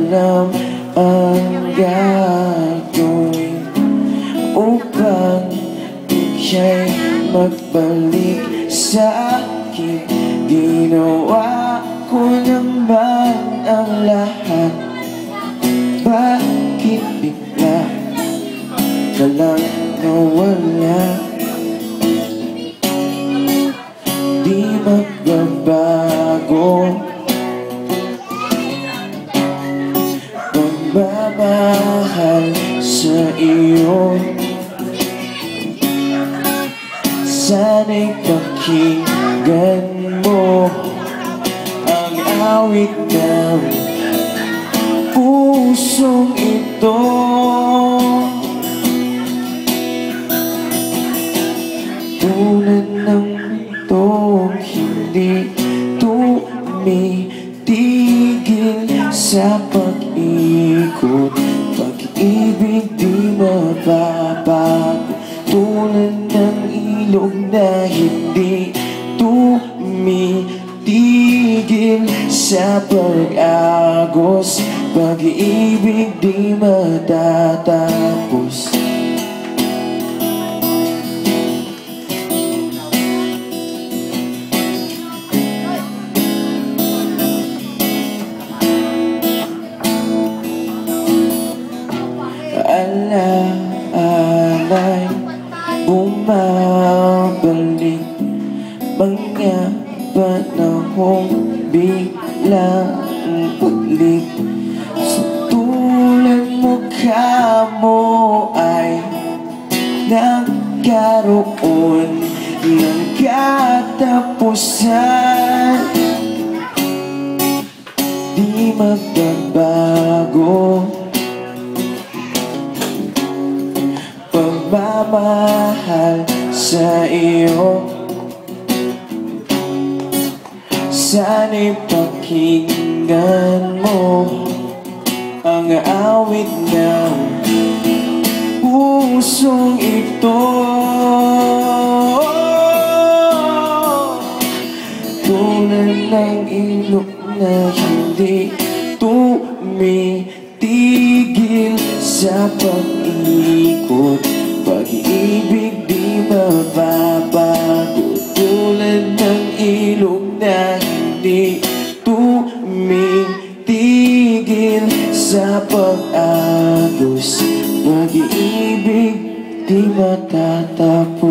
alam ang gagawin upang ika'y magbalik sa akin. Ginawa ko naman ang lahat, bakit bigla ka lang nawala? Di magbabago pagmamahal sa iyo. Sana'y pakinggan mo ang awit ng pusong ito. Tulad ng itong hindi tumitigil sa pag-ikot, pag-ibig di mababago. Tulad ng ilog na hindi tumitigil sa pag-agos, pag-ibig di matatapos. Alay bumabalik, mga panahong biglang ulit. Sa tulad mukha mo ay nagkaroon ng katapusan. Di magbabago pagmamahal sa iyo. Sana'y pakinggan mo ang awit ng pusong ito. Tulad ng ilog na hindi tumitigil sa pag-ikot, pag-ibig di mababago. Tulad ng ilog na hindi tumitigil sa pag-agos, pag-ibig di matatapos.